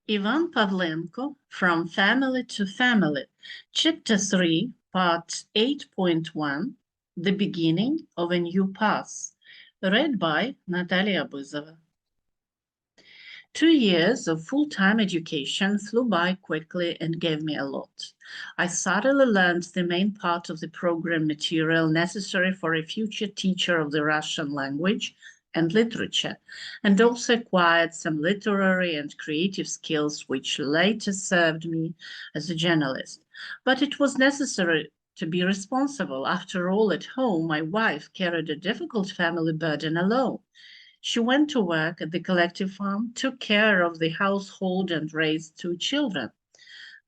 Ivan Pavlenko, From Family to Family, Chapter 3, Part 8.1, The Beginning of a New Path, read by Natalia Buzova. 2 years of full-time education flew by quickly and gave me a lot. I thoroughly learned the main part of the program material necessary for a future teacher of the Russian language and literature, and also acquired some literary and creative skills which later served me as a journalist. But it was necessary to be responsible. After all, at home, my wife carried a difficult family burden alone. She went to work at the collective farm, took care of the household, and raised 2 children.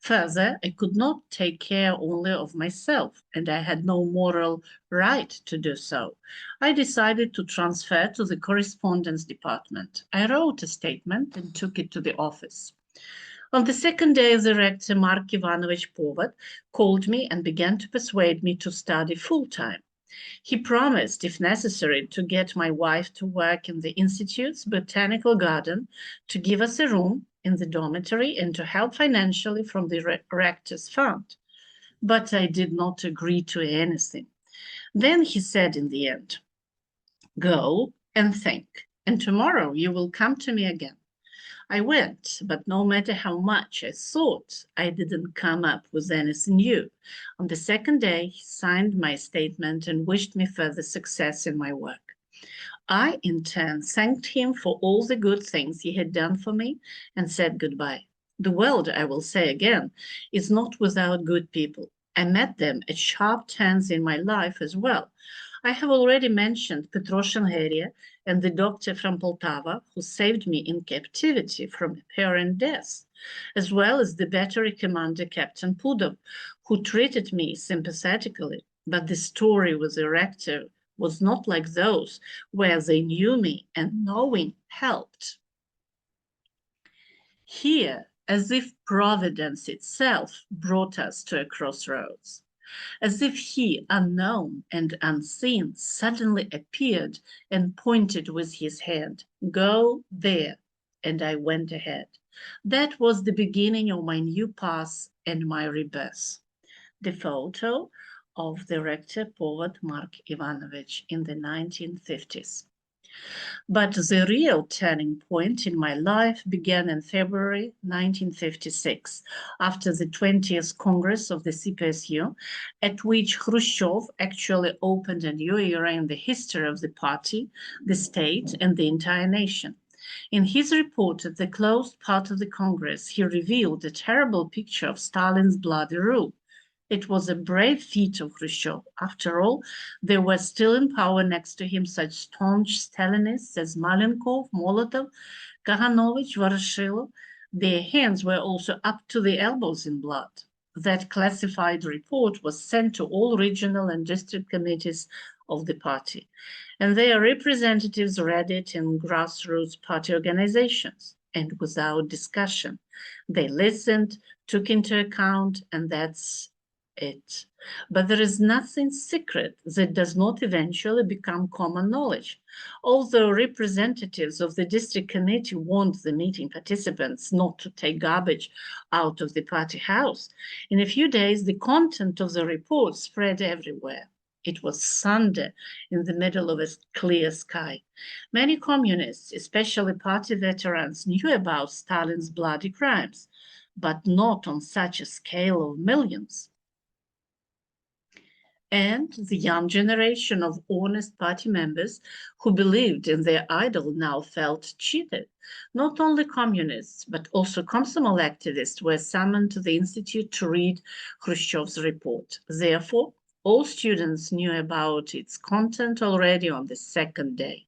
Further, I could not take care only of myself, and I had no moral right to do so. I decided to transfer to the correspondence department. I wrote a statement and took it to the office. On the second day, the rector, Mark Ivanovich Povod, called me and began to persuade me to study full-time. He promised, if necessary, to get my wife to work in the Institute's botanical garden, to give us a room in the dormitory, and to help financially from the rector's fund. But I did not agree to anything. Then he said in the end, "Go and think, and tomorrow you will come to me again." I went, but no matter how much I thought, I didn't come up with anything new. On the second day, he signed my statement and wished me further success in my work. I, in turn, thanked him for all the good things he had done for me and said goodbye. The world, I will say again, is not without good people. I met them at sharp turns in my life as well. I have already mentioned Petroshin Heria and the doctor from Poltava who saved me in captivity from apparent death, as well as the battery commander Captain Pudov, who treated me sympathetically. But the story with the rector was not like those where they knew me and knowing helped. Here, as if Providence itself brought us to a crossroads, as if he, unknown and unseen, suddenly appeared and pointed with his hand, "Go there," and I went ahead. That was the beginning of my new path and my rebirth. The photo of the rector Povod Mark Ivanovich in the 1950s. But the real turning point in my life began in February 1956, after the 20th Congress of the CPSU, at which Khrushchev actually opened a new era in the history of the party, the state, and the entire nation. In his report at the closed part of the Congress, he revealed a terrible picture of Stalin's bloody rule. It was a brave feat of Khrushchev. After all, there were still in power next to him such staunch Stalinists as Malenkov, Molotov, Kaganovich, Voroshilov. Their hands were also up to the elbows in blood. That classified report was sent to all regional and district committees of the party, and their representatives read it in grassroots party organizations, and without discussion. They listened, took into account, and that's it. But there is nothing secret that does not eventually become common knowledge. Although representatives of the district committee warned the meeting participants not to take garbage out of the party house, in a few days the content of the report spread everywhere. It was thunder in the middle of a clear sky. Many communists, especially party veterans, knew about Stalin's bloody crimes, but not on such a scale of millions. And the young generation of honest party members who believed in their idol now felt cheated. Not only communists, but also Komsomol activists were summoned to the Institute to read Khrushchev's report. Therefore, all students knew about its content already on the second day.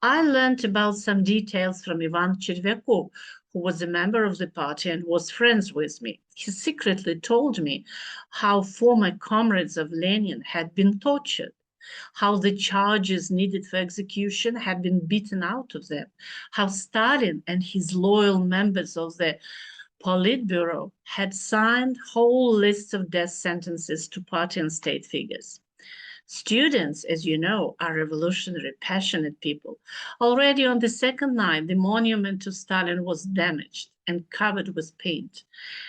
I learned about some details from Ivan Chervyakov, who was a member of the party and was friends with me. He secretly told me how former comrades of Lenin had been tortured, how the charges needed for execution had been beaten out of them, how Stalin and his loyal members of the Politburo had signed whole lists of death sentences to party and state figures. Students, as you know, are revolutionary, passionate people. Already on the second night, the monument to Stalin was damaged. and covered with paint.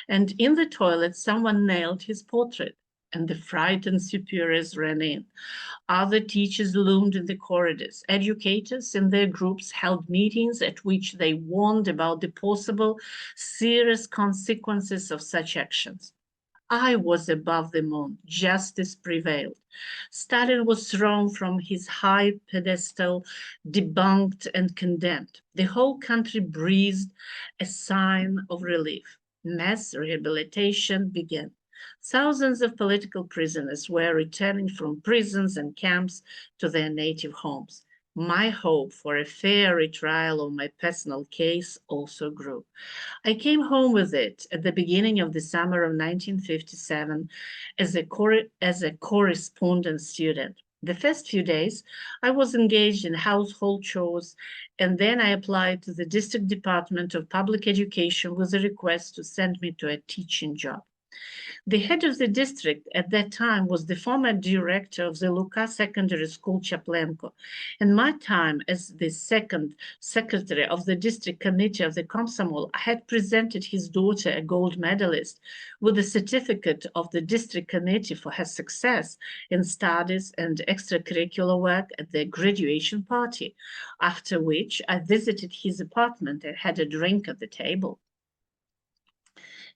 And in the toilet, someone nailed his portrait, and the frightened superiors ran in. Other teachers loomed in the corridors. Educators in their groups held meetings at which they warned about the possible serious consequences of such actions. I was above them all. Justice prevailed. Stalin was thrown from his high pedestal, debunked and condemned. The whole country breathed a sign of relief. Mass rehabilitation began. Thousands of political prisoners were returning from prisons and camps to their native homes. My hope for a fair retrial of my personal case also grew. I came home with it at the beginning of the summer of 1957 as a correspondence student. The first few days, I was engaged in household chores, and then I applied to the District Department of Public Education with a request to send me to a teaching job. The head of the district at that time was the former director of the Luka Secondary School, Pyatigorsk, and my time as the second secretary of the district committee of the Komsomol, I had presented his daughter, a gold medalist, with a certificate of the district committee for her success in studies and extracurricular work at their graduation party, after which I visited his apartment and had a drink at the table.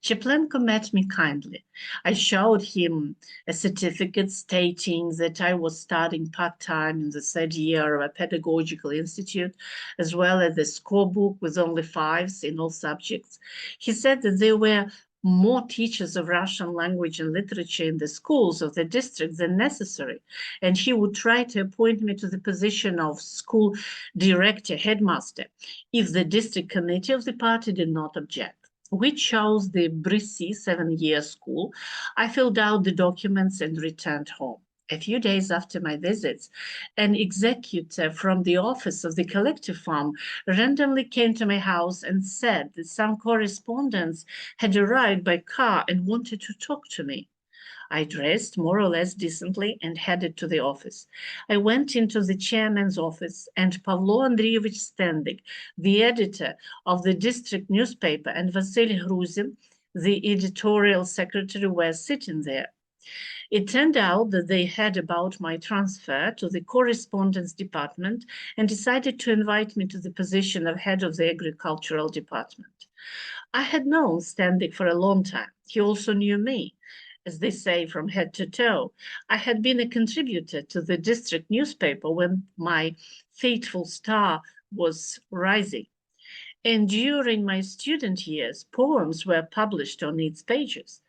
Pavlenko met me kindly. I showed him a certificate stating that I was studying part-time in the third year of a pedagogical institute, as well as a scorebook with only 5s in all subjects. He said that there were more teachers of Russian language and literature in the schools of the district than necessary, and he would try to appoint me to the position of school director, headmaster, if the district committee of the party did not object. We chose the Brissy 7-year school. I filled out the documents and returned home. A few days after my visits, an executor from the office of the collective farm randomly came to my house and said that some correspondents had arrived by car and wanted to talk to me. I dressed more or less decently and headed to the office. I went into the chairman's office, and Pavlo Andreevich Standig, the editor of the district newspaper, and Vasily Gruzin, the editorial secretary, were sitting there. It turned out that they heard about my transfer to the correspondence department and decided to invite me to the position of head of the agricultural department. I had known Standig for a long time. He also knew me, as they say, from head to toe. I had been a contributor to the district newspaper when my fateful star was rising. And during my student years, poems were published on its pages.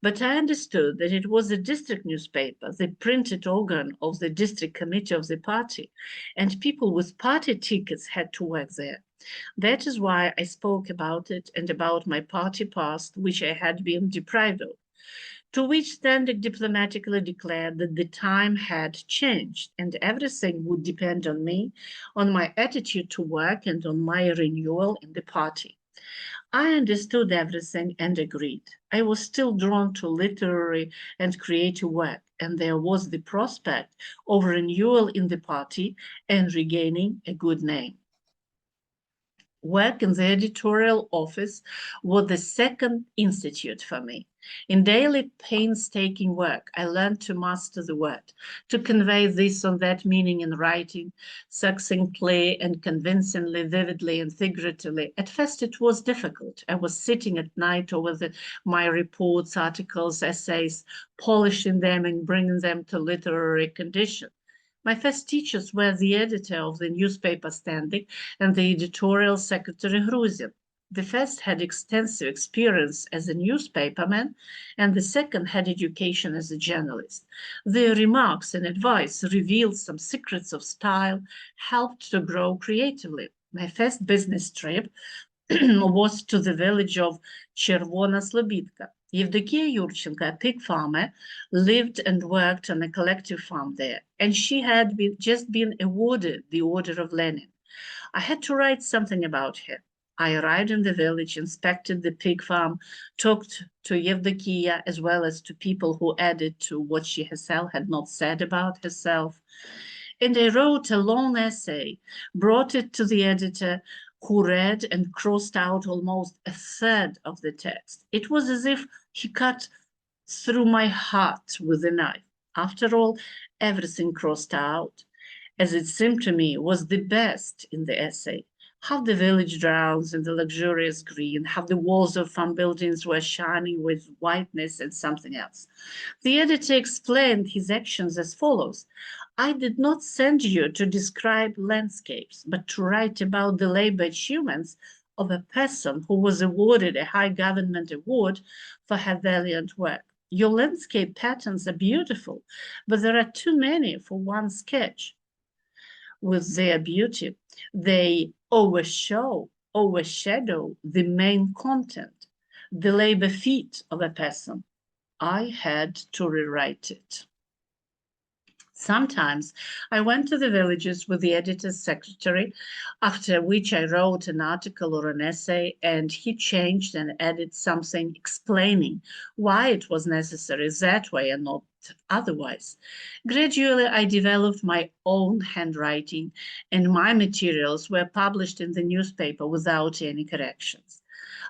But I understood that it was the district newspaper, the printed organ of the district committee of the party, and people with party tickets had to work there. That is why I spoke about it and about my party past, which I had been deprived of. To which Standig diplomatically declared that the time had changed and everything would depend on me, on my attitude to work, and on my renewal in the party. I understood everything and agreed. I was still drawn to literary and creative work, and there was the prospect of renewal in the party and regaining a good name. Work in the editorial office was the second institute for me. In daily painstaking work, I learned to master the word, to convey this or that meaning in writing, succinctly and convincingly, vividly and figuratively. At first it was difficult. I was sitting at night over my reports, articles, essays, polishing them and bringing them to literary condition. My first teachers were the editor of the newspaper Standig and the editorial secretary Gruzin. The first had extensive experience as a newspaperman, and the second had education as a journalist. Their remarks and advice revealed some secrets of style, helped to grow creatively. My first business trip was to the village of Chervona Slobidka. Evdokia Yurchenko, a pig farmer, lived and worked on a collective farm there, and she had just been awarded the Order of Lenin. I had to write something about her. I arrived in the village, inspected the pig farm, talked to Evdokia as well as to people who added to what she herself had not said about herself. And I wrote a long essay, brought it to the editor, who read and crossed out almost a third of the text. It was as if he cut through my heart with a knife. After all, everything crossed out, as it seemed to me, was the best in the essay. How the village drowns in the luxurious green, how the walls of farm buildings were shining with whiteness and something else. The editor explained his actions as follows. I did not send you to describe landscapes, but to write about the labor achievements of a person who was awarded a high government award for her valiant work. Your landscape patterns are beautiful, but there are too many for one sketch. With their beauty, they overshadow the main content, the labor feat of a person. I had to rewrite it. Sometimes I went to the villages with the editor's secretary, after which I wrote an article or an essay, and he changed and added something explaining why it was necessary that way and not otherwise. Gradually, I developed my own handwriting, and my materials were published in the newspaper without any corrections.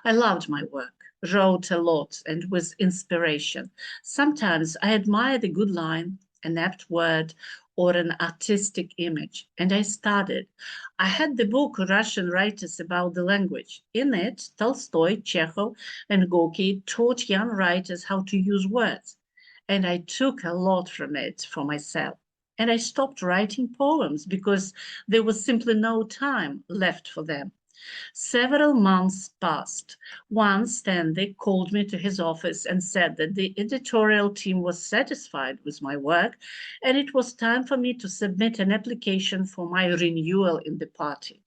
I loved my work, wrote a lot, and with inspiration. Sometimes I admired a good line, an apt word, or an artistic image, and I studied. I had the book Russian Writers About the Language. In it, Tolstoy, Chekhov, and Gorky taught young writers how to use words, and I took a lot from it for myself. And I stopped writing poems because there was simply no time left for them. Several months passed. Once Stanley called me to his office and said that the editorial team was satisfied with my work, and it was time for me to submit an application for my renewal in the party.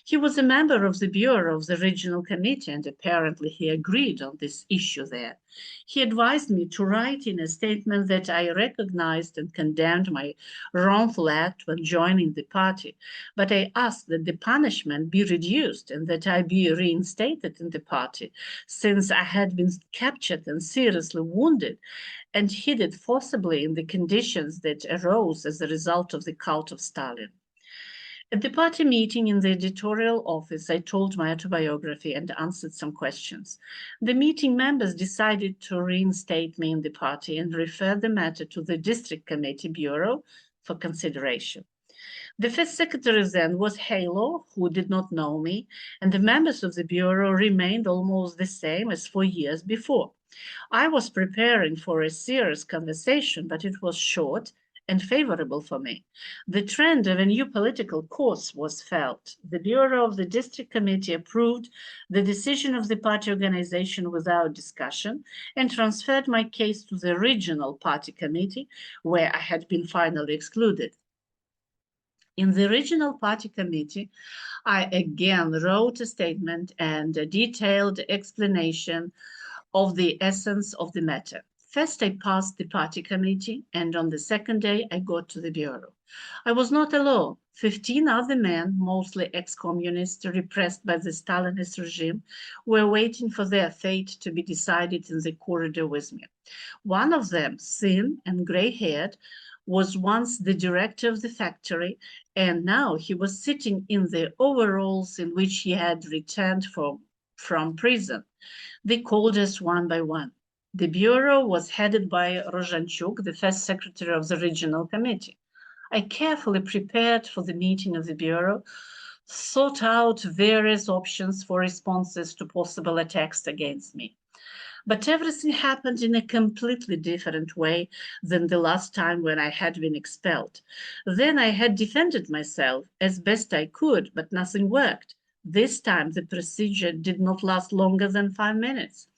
He was a member of the bureau of the regional committee, and apparently he agreed on this issue there. He advised me to write in a statement that I recognized and condemned my wrongful act when joining the party, but I asked that the punishment be reduced and that I be reinstated in the party, since I had been captured and seriously wounded and hid forcibly in the conditions that arose as a result of the cult of Stalin. At the party meeting in the editorial office, I told my autobiography and answered some questions. The meeting members decided to reinstate me in the party and refer the matter to the district committee bureau for consideration. The first secretary then was Halo, who did not know me, and the members of the bureau remained almost the same as 4 years before. I was preparing for a serious conversation, but it was short and favorable for me. The trend of a new political course was felt. The bureau of the district committee approved the decision of the party organization without discussion and transferred my case to the regional party committee, where I had been finally excluded. In the regional party committee, I again wrote a statement and a detailed explanation of the essence of the matter. First, I passed the party committee, and on the second day, I got to the bureau. I was not alone. 15 other men, mostly ex-communists repressed by the Stalinist regime, were waiting for their fate to be decided in the corridor with me. One of them, thin and gray-haired, was once the director of the factory, and now he was sitting in the overalls in which he had returned from prison. They called us one by one. The bureau was headed by Rozhanchuk, the first secretary of the regional committee. I carefully prepared for the meeting of the bureau, thought out various options for responses to possible attacks against me. But everything happened in a completely different way than the last time when I had been expelled. Then I had defended myself as best I could, but nothing worked. This time the procedure did not last longer than 5 minutes.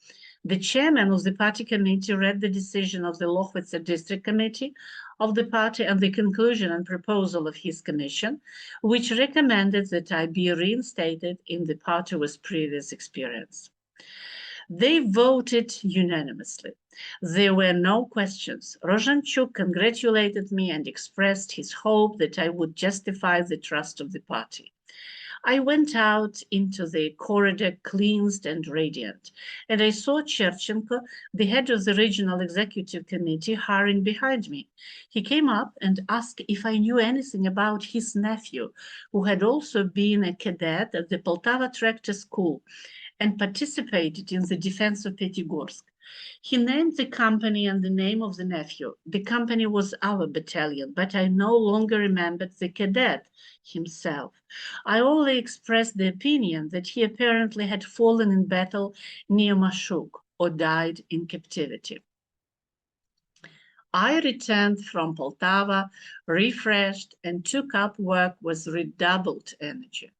The chairman of the party committee read the decision of the Lochwitzer district committee of the party and the conclusion and proposal of his commission, which recommended that I be reinstated in the party with previous experience. They voted unanimously. There were no questions. Rozhanchuk congratulated me and expressed his hope that I would justify the trust of the party. I went out into the corridor, cleansed and radiant, and I saw Cherchenko, the head of the regional executive committee, hurrying behind me. He came up and asked if I knew anything about his nephew, who had also been a cadet at the Poltava Tractor School and participated in the defense of Pyatigorsk. He named the company and the name of the nephew. The company was our battalion, but I no longer remembered the cadet himself. I only expressed the opinion that he apparently had fallen in battle near Mashuk or died in captivity. I returned from Poltava, refreshed, and took up work with redoubled energy.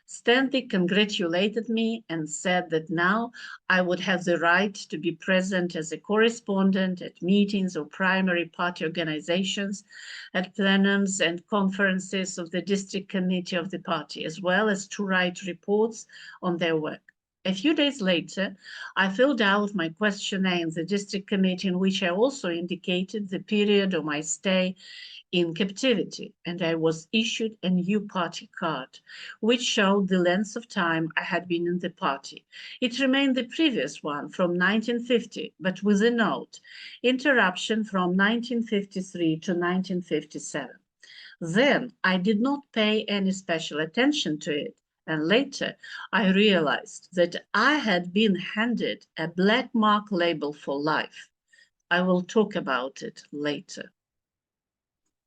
Stanley congratulated me and said that now I would have the right to be present as a correspondent at meetings or primary party organizations, at plenums and conferences of the district committee of the party, as well as to write reports on their work. A few days later, I filled out my questionnaire in the district committee, in which I also indicated the period of my stay in captivity, and I was issued a new party card, which showed the length of time I had been in the party. It remained the previous one from 1950, but with a note, interruption from 1953 to 1957. Then I did not pay any special attention to it, and later I realized that I had been handed a black mark label for life. I will talk about it later.